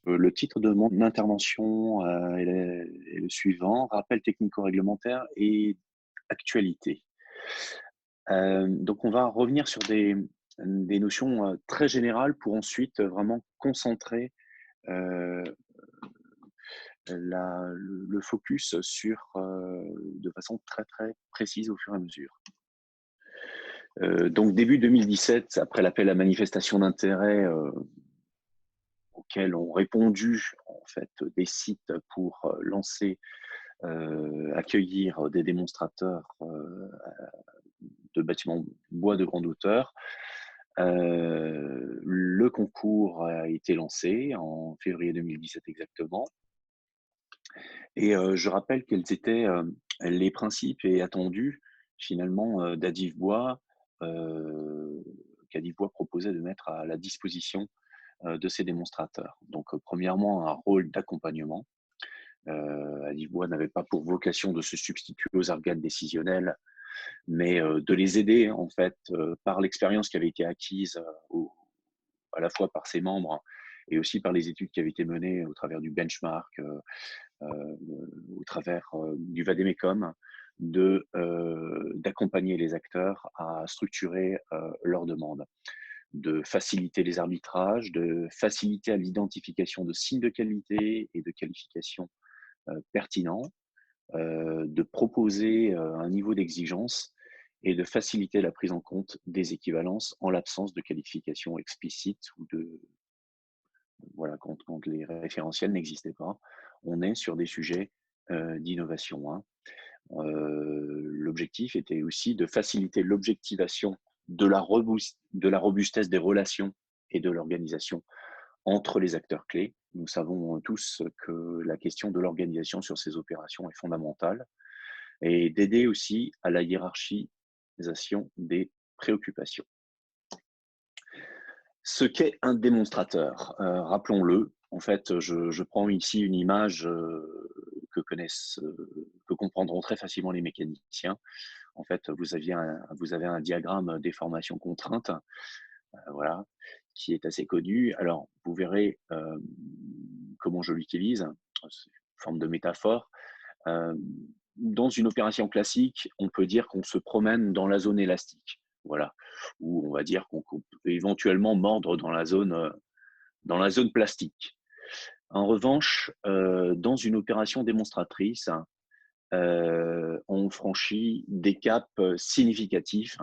Le titre de mon intervention est le suivant: rappel technico-réglementaire et actualité. Donc on va revenir sur des notions, très générales pour ensuite vraiment concentrer, heu, le focus sur, de façon très, très précise au fur et à mesure. Donc début 2017, après l'appel à manifestation d'intérêt, auquel ont répondu en fait des sites pour, lancer, accueillir des démonstrateurs, de bâtiments bois de grande hauteur. Le concours a été lancé en février 2017 exactement et je rappelle quels étaient, les principes et attendus finalement, d'Adif Bois, qu'Adif Bois proposait de mettre à la disposition, de ces démonstrateurs. Donc, premièrement, un rôle d'accompagnement. Adif Bois n'avait pas pour vocation de se substituer aux organes décisionnels, mais de les aider en fait, par l'expérience qui avait été acquise, à la fois par ses membres et aussi par les études qui avaient été menées au travers du benchmark, au travers du vademecum, d'accompagner les acteurs à structurer leurs demandes, de faciliter les arbitrages, de faciliter l'identification de signes de qualité et de qualification pertinents, de proposer un niveau d'exigence et de faciliter la prise en compte des équivalences en l'absence de qualification explicite ou de voilà, quand les référentiels n'existaient pas. On est sur des sujets d'innovation, hein. L'objectif était aussi de faciliter l'objectivation de la robustesse des relations et de l'organisation entre les acteurs clés. Nous savons tous que la question de l'organisation sur ces opérations est fondamentale et d'aider aussi à la hiérarchisation des préoccupations. Ce qu'est un démonstrateur, rappelons-le, en fait, je prends ici une image que comprendront très facilement les mécaniciens. En fait, vous avez un diagramme déformation contrainte, voilà, qui est assez connu. Alors, vous verrez comment je l'utilise, c'est une forme de métaphore. Euh, dans une opération classique, on peut dire qu'on se promène dans la zone élastique, voilà, ou on va dire qu'on peut éventuellement mordre dans la zone plastique. En revanche, dans une opération démonstratrice, on franchit des caps significatifs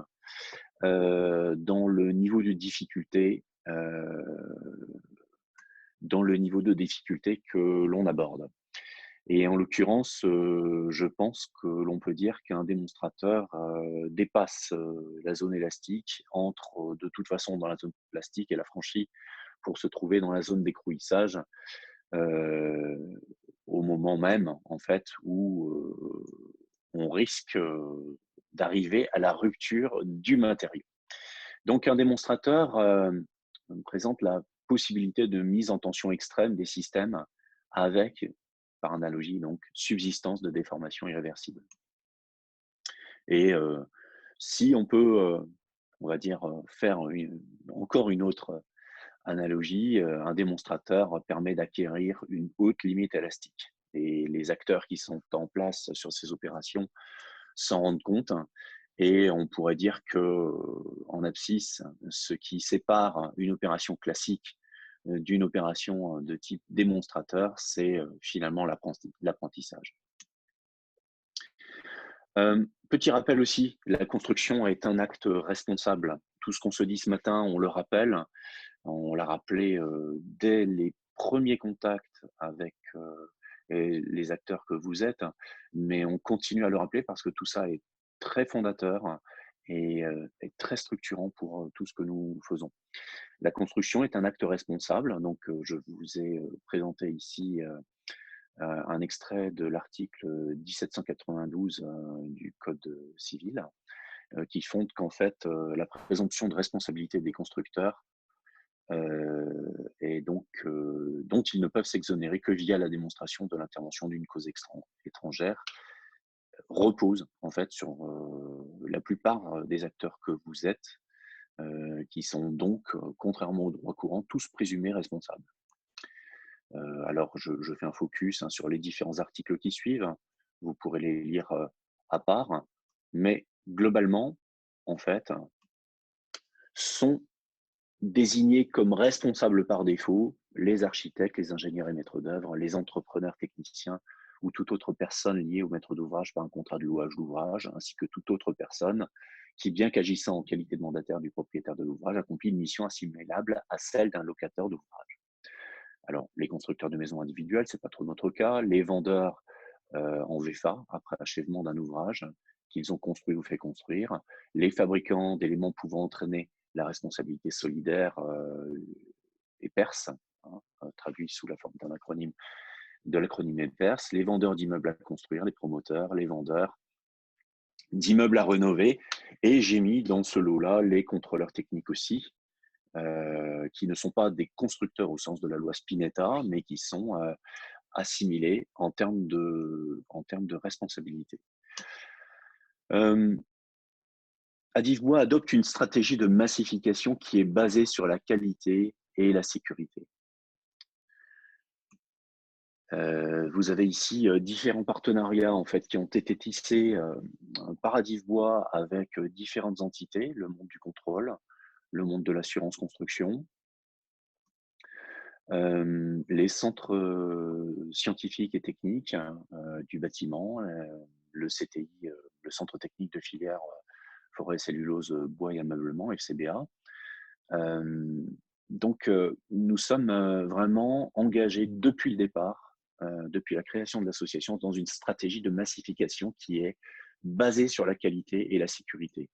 dans le niveau de difficulté, que l'on aborde. Et en l'occurrence, je pense que l'on peut dire qu'un démonstrateur dépasse la zone élastique, entre de toute façon dans la zone plastique et la franchit pour se trouver dans la zone d'écrouissage euh, au moment même en fait où on risque d'arriver à la rupture du matériau. Donc un démonstrateur présente la possibilité de mise en tension extrême des systèmes avec, par analogie, donc, subsistance de déformation irréversible. Et si on peut, on va dire, faire encore une autre analogie, un démonstrateur permet d'acquérir une haute limite élastique. Et les acteurs qui sont en place sur ces opérations s'en rendent compte. Et on pourrait dire que, en abscisse, ce qui sépare une opération classique d'une opération de type démonstrateur, c'est finalement l'apprentissage. Petit rappel aussi, la construction est un acte responsable. Tout ce qu'on se dit ce matin, on le rappelle, on l'a rappelé dès les premiers contacts avec les acteurs que vous êtes, mais on continue à le rappeler parce que tout ça est très fondateur et est très structurant pour tout ce que nous faisons. La construction est un acte responsable, donc je vous ai présenté ici un extrait de l'article 1792 du Code civil qui fonde qu'en fait la présomption de responsabilité des constructeurs et donc dont ils ne peuvent s'exonérer que via la démonstration de l'intervention d'une cause étrangère, repose en fait sur la plupart des acteurs que vous êtes, qui sont donc, contrairement au droit courant, tous présumés responsables. Alors je fais un focus, hein, sur les différents articles qui suivent. Vous pourrez les lire, à part, mais globalement, en fait, sont désignés comme responsables par défaut les architectes, les ingénieurs et maîtres d'œuvre, les entrepreneurs techniciens ou toute autre personne liée au maître d'ouvrage par un contrat de louage d'ouvrage, ainsi que toute autre personne qui, bien qu'agissant en qualité de mandataire du propriétaire de l'ouvrage, accomplit une mission assimilable à celle d'un locataire d'ouvrage. Alors, les constructeurs de maisons individuelles, c'est pas trop notre cas. Les vendeurs en VFA, après achèvement d'un ouvrage qu'ils ont construit ou fait construire. Les fabricants d'éléments pouvant entraîner la responsabilité solidaire EPERS, hein, traduit sous la forme d'un acronyme, de l'acronyme EPERS. Les vendeurs d'immeubles à construire, les promoteurs, les vendeurs d'immeubles à rénover. Et j'ai mis dans ce lot-là les contrôleurs techniques aussi, qui ne sont pas des constructeurs au sens de la loi Spinetta, mais qui sont assimilés en termes de responsabilité. Adivebois adopte une stratégie de massification qui est basée sur la qualité et la sécurité. Vous avez ici différents partenariats en fait, qui ont été tissés par Adivebois avec différentes entités, le monde du contrôle, le monde de l'assurance construction, les centres scientifiques et techniques du bâtiment, le CTI, le centre technique de filière forêt, cellulose, bois et ameublement, FCBA. Donc, nous sommes vraiment engagés depuis le départ, depuis la création de l'association, dans une stratégie de massification qui est basée sur la qualité et la sécurité.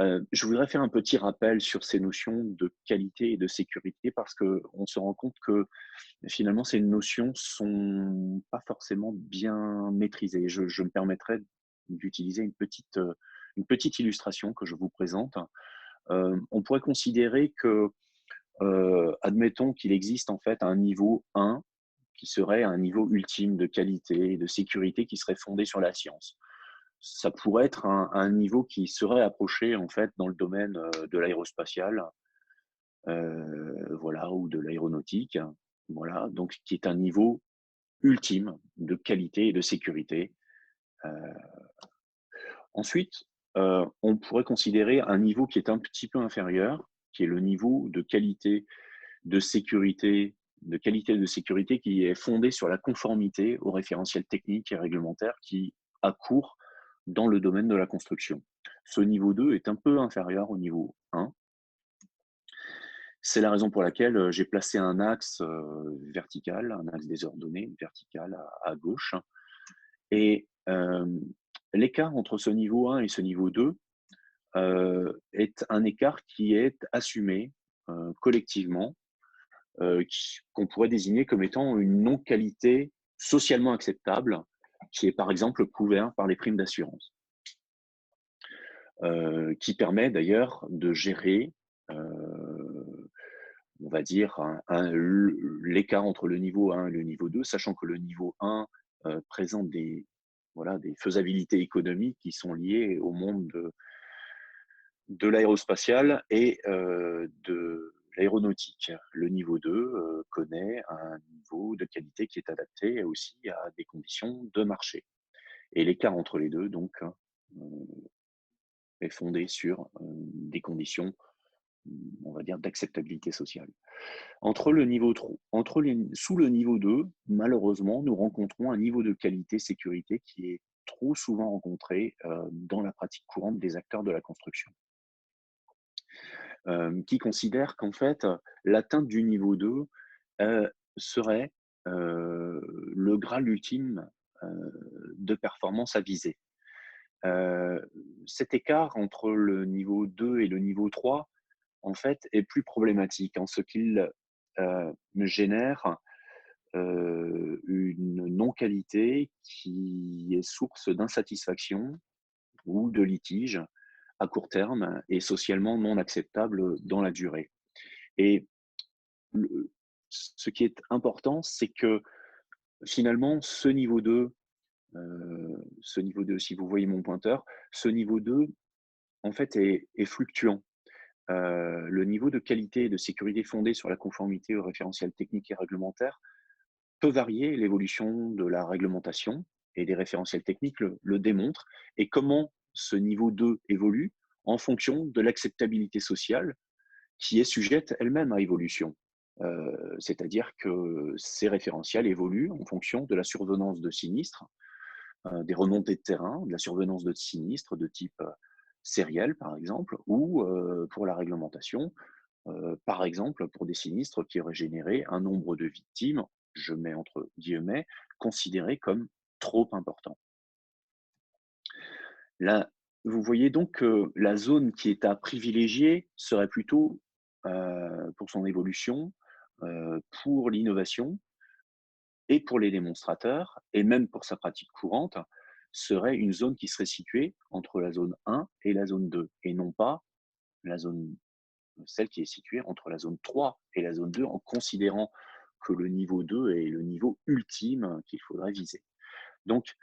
Je voudrais faire un petit rappel sur ces notions de qualité et de sécurité parce qu'on se rend compte que finalement ces notions ne sont pas forcément bien maîtrisées. Je me permettrai d'utiliser une petite illustration que je vous présente. On pourrait considérer que, admettons qu'il existe en fait un niveau 1 qui serait un niveau ultime de qualité et de sécurité qui serait fondé sur la science. Ça pourrait être un niveau qui serait approché en fait dans le domaine de l'aérospatial, voilà, ou de l'aéronautique, voilà, donc qui est un niveau ultime de qualité et de sécurité. Euh, Ensuite, on pourrait considérer un niveau qui est un petit peu inférieur, qui est le niveau de qualité de sécurité qui est fondé sur la conformité aux référentiels techniques et réglementaires qui accourent dans le domaine de la construction. Ce niveau 2 est un peu inférieur au niveau 1. C'est la raison pour laquelle j'ai placé un axe vertical, un axe désordonné, vertical à gauche. Et l'écart entre ce niveau 1 et ce niveau 2 est un écart qui est assumé collectivement, qu'on pourrait désigner comme étant une non-qualité socialement acceptable, qui est par exemple couvert par les primes d'assurance, qui permet d'ailleurs de gérer, on va dire, l'écart entre le niveau 1 et le niveau 2, sachant que le niveau 1 présente voilà, des faisabilités économiques qui sont liées au monde de l'aérospatial et de l'aéronautique. Le niveau 2 connaît un niveau de qualité qui est adapté aussi à des conditions de marché. Et l'écart entre les deux, donc, est fondé sur des conditions, on va dire, d'acceptabilité sociale. Sous le niveau 2, malheureusement, nous rencontrons un niveau de qualité sécurité qui est trop souvent rencontré dans la pratique courante des acteurs de la construction. Qui considèrent qu'en fait, l'atteinte du niveau 2 serait le Graal ultime de performance à viser. Cet écart entre le niveau 2 et le niveau 3, en fait, est plus problématique en ce qu'il génère une non-qualité qui est source d'insatisfaction ou de litige à court terme et socialement non acceptable dans la durée. Et ce qui est important, c'est que finalement, ce niveau 2, si vous voyez mon pointeur, ce niveau 2, en fait, est fluctuant. le niveau de qualité et de sécurité fondé sur la conformité aux référentiels techniques et réglementaires peut varier. L'évolution de la réglementation et des référentiels techniques le démontre. Et comment ce niveau 2 évolue en fonction de l'acceptabilité sociale qui est sujette elle-même à évolution. C'est-à-dire que ces référentiels évoluent en fonction de la survenance de sinistres, des remontées de terrain, de la survenance de sinistres de type sériel, par exemple, ou pour la réglementation, par exemple, pour des sinistres qui auraient généré un nombre de victimes, je mets entre guillemets, considéré comme trop important. Là, vous voyez donc que la zone qui est à privilégier serait plutôt, pour son évolution, pour l'innovation et pour les démonstrateurs et même pour sa pratique courante, serait une zone qui serait située entre la zone 1 et la zone 2 et non pas la zone celle qui est située entre la zone 3 et la zone 2 en considérant que le niveau 2 est le niveau ultime qu'il faudrait viser. Donc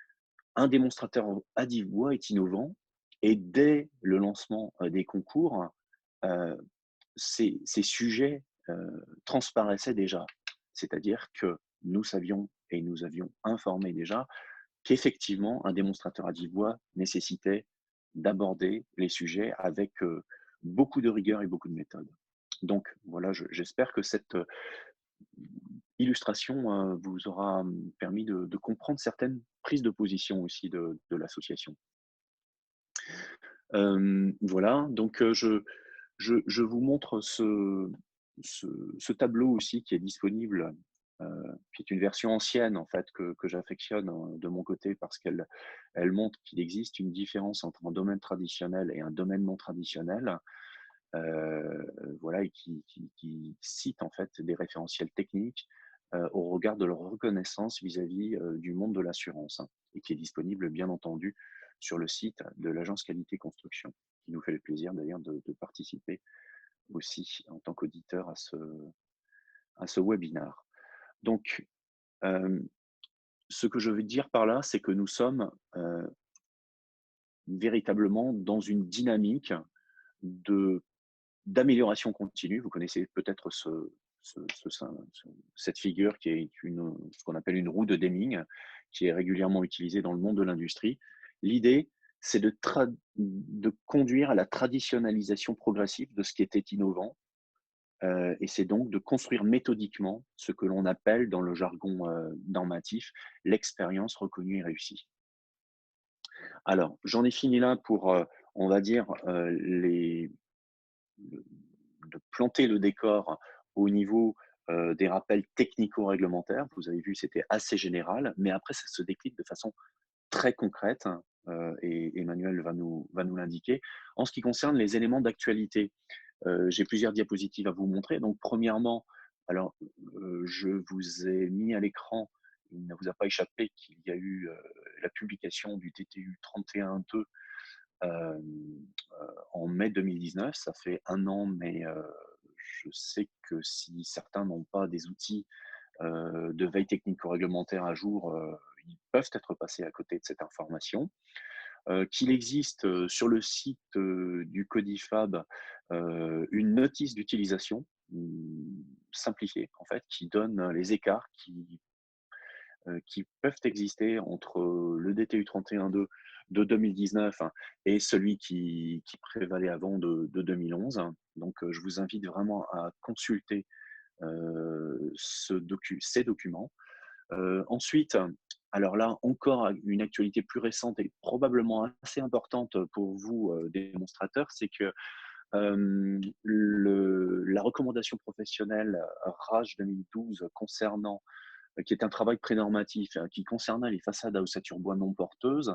un démonstrateur à 10 voix est innovant et dès le lancement, des concours, heu, ces sujets, transparaissaient déjà. C'est-à-dire que nous savions et nous avions informé déjà qu'effectivement un démonstrateur à 10 voix nécessitait d'aborder les sujets avec, beaucoup de rigueur et beaucoup de méthode. Donc voilà, j'espère que cette, illustration, vous aura, permis de comprendre certaines prises de position aussi de l'association. Voilà, donc je vous montre ce ce tableau aussi qui est disponible, qui est une version ancienne en fait que j'affectionne, de mon côté parce qu'elle montre qu'il existe une différence entre un domaine traditionnel et un domaine non traditionnel. Voilà et qui cite en fait des référentiels techniques, au regard de leur reconnaissance vis-à-vis, du monde de l'assurance, hein, et qui est disponible bien entendu sur le site de l'agence qualité construction, qui nous fait le plaisir d'ailleurs de participer aussi en tant qu'auditeur à ce webinar. Donc, hem, ce que je veux dire par là, c'est que nous sommes, véritablement dans une dynamique de d'amélioration continue. Vous connaissez peut-être cette figure qui est ce qu'on appelle une roue de Deming, qui est régulièrement utilisée dans le monde de l'industrie. L'idée, c'est de conduire à la traditionnalisation progressive de ce qui était innovant, et c'est donc de construire méthodiquement ce que l'on appelle dans le jargon normatif l'expérience reconnue et réussie. Alors, j'en ai fini là pour, on va dire, de de planter le décor au niveau, des rappels technico-réglementaires. Vous avez vu, c'était assez général, mais après ça se décline de façon très concrète, et Emmanuel va nous l'indiquer. En ce qui concerne les éléments d'actualité, j'ai plusieurs diapositives à vous montrer. Donc premièrement, alors, je vous ai mis à l'écran, il ne vous a pas échappé qu'il y a eu, la publication du TTU 31.2 en mai 2019. Ça fait un an, mais je sais que si certains n'ont pas des outils de veille technico-réglementaire à jour, ils peuvent être passés à côté de cette information. Qu'il existe sur le site du Codifab une notice d'utilisation simplifiée, en fait, qui donne les écarts qui peuvent exister entre le DTU 31.2 de 2019 hein, et celui qui prévalait avant de 2011. Donc, je vous invite vraiment à consulter ces documents. Ensuite, alors là, encore une actualité plus récente et probablement assez importante pour vous, démonstrateurs, c'est que la recommandation professionnelle RAGE 2012 concernant qui est un travail prénormatif, qui concernait les façades à ossature bois non porteuses,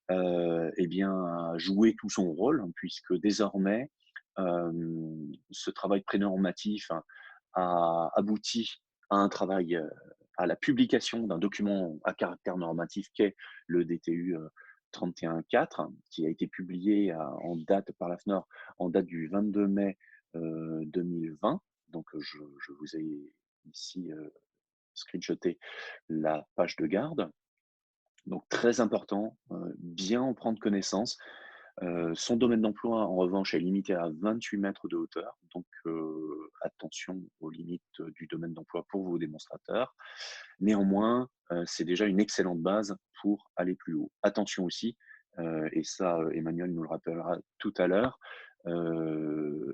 eh bien, a joué tout son rôle, hein, puisque désormais, ce travail prénormatif a abouti à un travail, à la publication d'un document à caractère normatif qu'est le DTU 31.4, qui a été publié en date par l'AFNOR en date du 22 mai 2020. Donc, je vous ai ici screenshoté la page de garde. Donc très important, bien en prendre connaissance. Son domaine d'emploi, en revanche, est limité à 28 mètres de hauteur, donc attention aux limites du domaine d'emploi pour vos démonstrateurs. Néanmoins, c'est déjà une excellente base pour aller plus haut. Attention aussi, et ça, Emmanuel nous le rappellera tout à l'heure,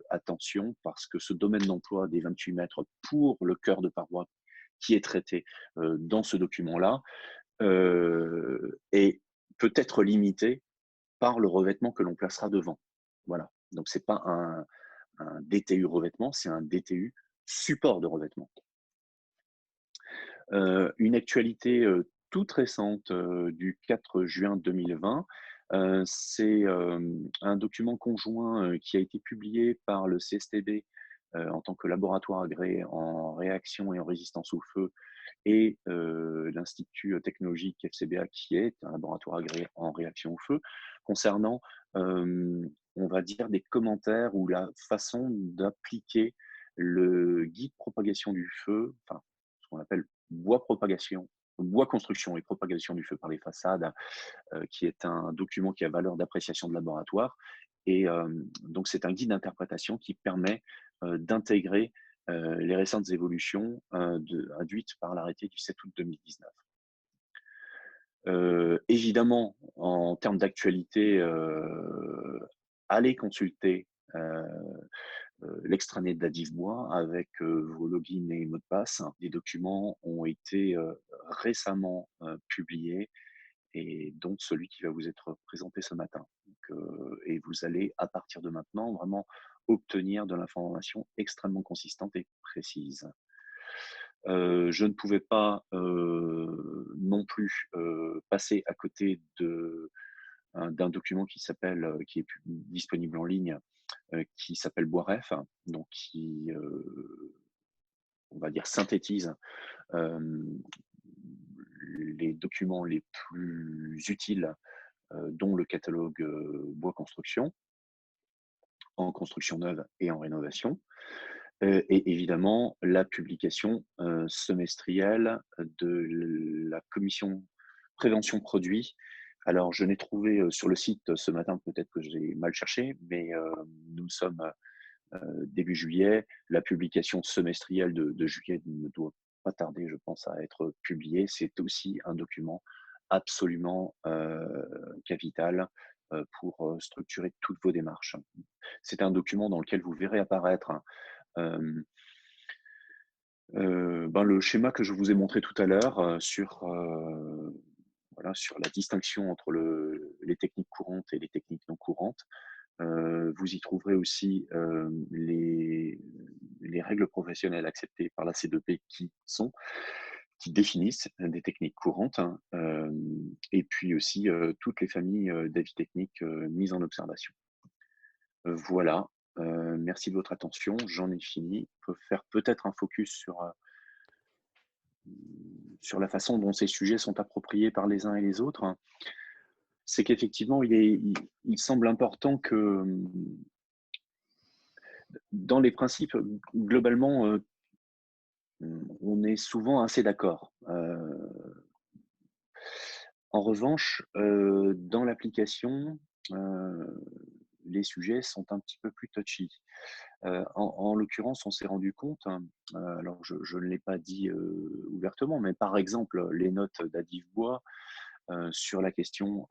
attention parce que ce domaine d'emploi des 28 mètres pour le cœur de paroi qui est traité dans ce document-là est peut-être limité par le revêtement que l'on placera devant. Voilà. Donc, c'est pas un DTU revêtement, c'est un DTU support de revêtement. Une actualité toute récente du 4 juin 2020, c'est un document conjoint qui a été publié par le CSTB en tant que laboratoire agréé en réaction et en résistance au feu et l'Institut technologique FCBA qui est un laboratoire agréé en réaction au feu, concernant, on va dire, des commentaires ou la façon d'appliquer le guide propagation du feu, enfin, ce qu'on appelle bois construction et propagation du feu par les façades, qui est un document qui a valeur d'appréciation de laboratoire. Et donc, c'est un guide d'interprétation qui permet d'intégrer les récentes évolutions induites par l'arrêté du 7 août 2019. Évidemment, en termes d'actualité, allez consulter l'extranet d'Adivebois avec vos logins et mots de passe. Les documents ont été récemment publiés et donc celui qui va vous être présenté ce matin. Donc, et vous allez, à partir de maintenant, vraiment obtenir de l'information extrêmement consistante et précise. Je ne pouvais pas non plus passer à côté d'un document qui est disponible en ligne, qui s'appelle Boiref, donc qui, on va dire, synthétise les documents les plus utiles, dont le catalogue bois construction, en construction neuve et en rénovation. Et évidemment, la publication semestrielle de la commission prévention produits. Alors, je n'ai trouvé sur le site ce matin, peut-être que j'ai mal cherché, mais nous sommes début juillet. La publication semestrielle de juillet ne doit pas tarder, je pense, à être publiée. C'est aussi un document absolument capital pour structurer toutes vos démarches. C'est un document dans lequel vous verrez apparaître le schéma que je vous ai montré tout à l'heure voilà, sur la distinction entre les techniques courantes et les techniques non courantes. Vous y trouverez aussi les règles professionnelles acceptées par la C2P qui définissent des techniques courantes, hein, et puis aussi toutes les familles d'avis techniques mises en observation. Voilà, merci de votre attention, j'en ai fini. On peut faire peut-être un focus sur la façon dont ces sujets sont appropriés par les uns et les autres. C'est qu'effectivement, il semble important que dans les principes, globalement, on est souvent assez d'accord. En revanche, dans l'application, les sujets sont un petit peu plus touchy. En l'occurrence, on s'est rendu compte, alors je ne l'ai pas dit ouvertement, mais par exemple, les notes d'Adivebois sur la question,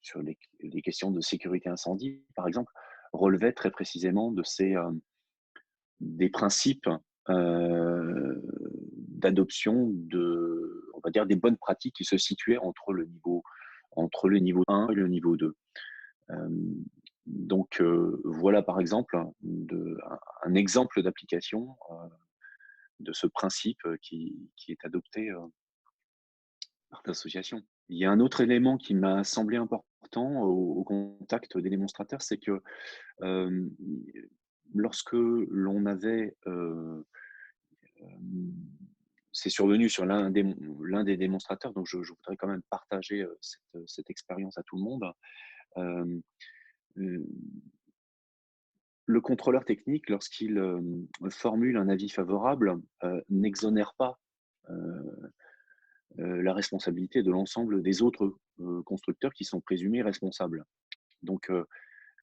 sur les questions de sécurité incendie, par exemple, relevaient très précisément des principes d'adoption on va dire, des bonnes pratiques qui se situaient entre le niveau 1 et le niveau 2. Donc, voilà par exemple un exemple d'application de ce principe qui est adopté par l'association. Il y a un autre élément qui m'a semblé important au contact des démonstrateurs, c'est que euh, lorsque l'on avait c'est survenu sur l'un des démonstrateurs, donc je voudrais quand même partager cette expérience à tout le monde. Euh, le contrôleur technique, lorsqu'il formule un avis favorable, n'exonère pas la responsabilité de l'ensemble des autres constructeurs qui sont présumés responsables. Donc,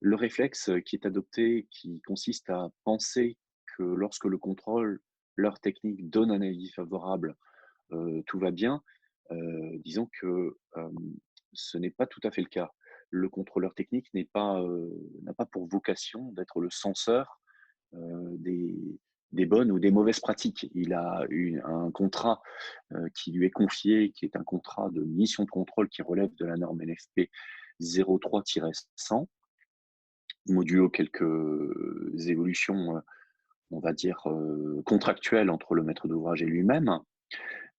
le réflexe qui est adopté, qui consiste à penser que lorsque le contrôle leur technique donne un avis favorable, tout va bien, disons que, ce n'est pas tout à fait le cas. Le contrôleur technique n'a pas pour vocation d'être le censeur, des bonnes ou des mauvaises pratiques. Il a un contrat, qui lui est confié, qui est un contrat de mission de contrôle qui relève de la norme NFP 03-100, modulo quelques évolutions, on va dire, contractuelles entre le maître d'ouvrage et lui-même.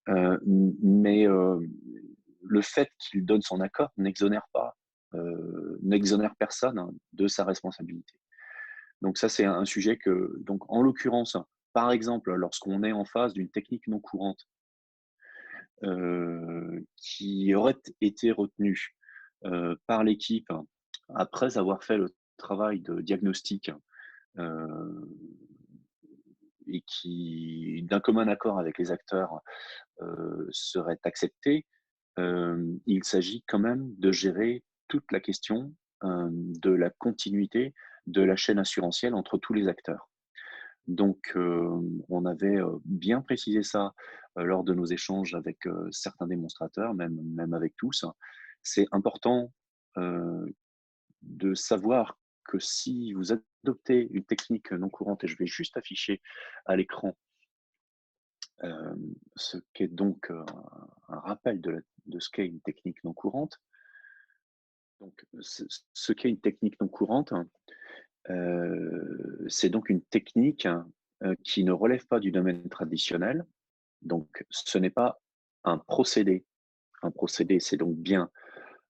Mais le fait qu'il donne son accord n'exonère personne, hein, de sa responsabilité. Donc ça, c'est un sujet que, donc en l'occurrence, par exemple, lorsqu'on est en face d'une technique non courante, qui aurait été retenue, par l'équipe après avoir fait le travail de diagnostic, heu et qui, d'un commun accord avec les acteurs, serait acceptée, il s'agit quand même de gérer toute la question, de la continuité de la chaîne assurantielle entre tous les acteurs. Donc, on avait, bien précisé ça, lors de nos échanges avec, certains démonstrateurs, même avec tous. C'est important, heu, de savoir que si vous adoptez une technique non courante, et je vais juste afficher à l'écran, ce qu'est donc, un rappel de ce qu'est une technique non courante. Donc, ce qu'est une technique non courante, c'est donc une technique, qui ne relève pas du domaine traditionnel. Donc, ce n'est pas un procédé. Un procédé, c'est donc bien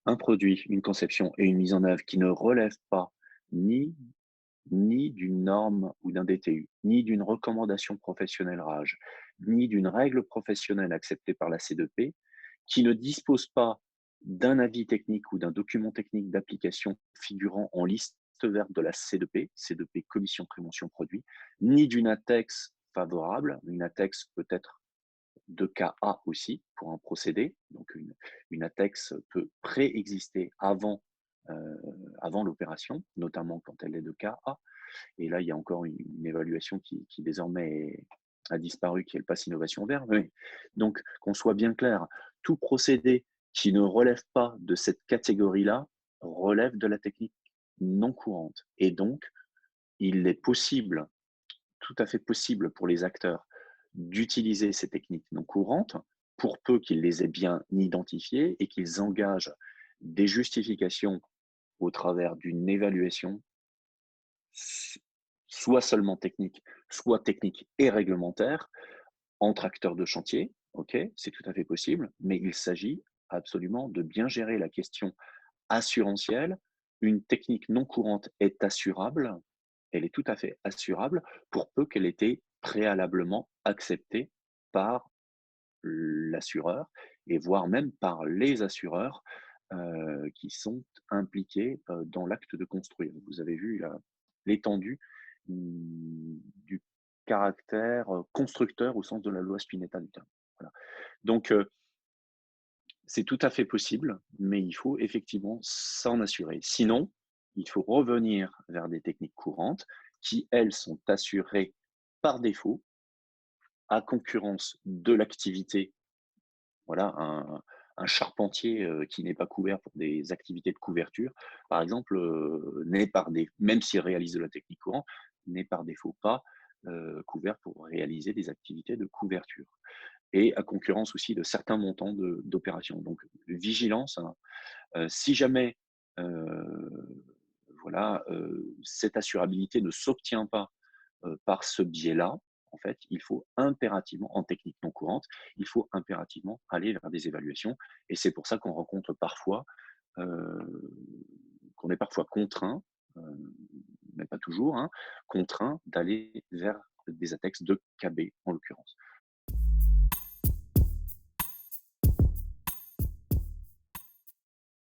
un produit, une conception et une mise en œuvre qui ne relèvent pas ni ni d'une norme ou d'un DTU, ni d'une recommandation professionnelle RAGE, ni d'une règle professionnelle acceptée par la C2P, qui ne dispose pas d'un avis technique ou d'un document technique d'application figurant en liste verte de la C2P, C2P Commission Prévention Produit, ni d'une ATEX favorable. Une ATEX peut être de cas A aussi pour un procédé. Donc une ATEX peut préexister avant l'opération, notamment quand elle est de cas A. Et là, il y a encore une évaluation qui désormais a disparu, qui est le pass innovation vert. Oui. Donc, qu'on soit bien clair, tout procédé qui ne relève pas de cette catégorie-là relève de la technique non courante. Et donc, il est possible, tout à fait possible pour les acteurs d'utiliser ces techniques non courantes pour peu qu'ils les aient bien identifiées et qu'ils engagent des justifications au travers d'une évaluation soit seulement technique, soit technique et réglementaire, entre acteurs de chantier, ok, c'est tout à fait possible, mais il s'agit absolument de bien gérer la question assurantielle. Une technique non courante est assurable, elle est tout à fait assurable pour peu qu'elle ait été préalablement acceptée par l'assureur et voire même par les assureurs qui sont impliqués dans l'acte de construire. Vous avez vu l'étendue du caractère constructeur au sens de la loi Spinetta du terme. Voilà. Donc, c'est tout à fait possible, mais il faut effectivement s'en assurer. Sinon, il faut revenir vers des techniques courantes qui, elles, sont assurées par défaut à concurrence de l'activité. Voilà, un charpentier, qui n'est pas couvert pour des activités de couverture, par exemple, n'est par dé même s'il réalise de la technique courante, n'est par défaut pas, couvert pour réaliser des activités de couverture et à concurrence aussi de certains montants d'opérations. Donc vigilance, hein, si jamais, voilà, cette assurabilité ne s'obtient pas, par ce biais-là, en fait, il faut impérativement, en technique non courante, il faut impérativement aller vers des évaluations et c'est pour ça qu'on rencontre parfois, heu, qu'on est parfois contraint, heu, mais pas toujours, hein, contraint d'aller vers des ATEX de KB en l'occurrence.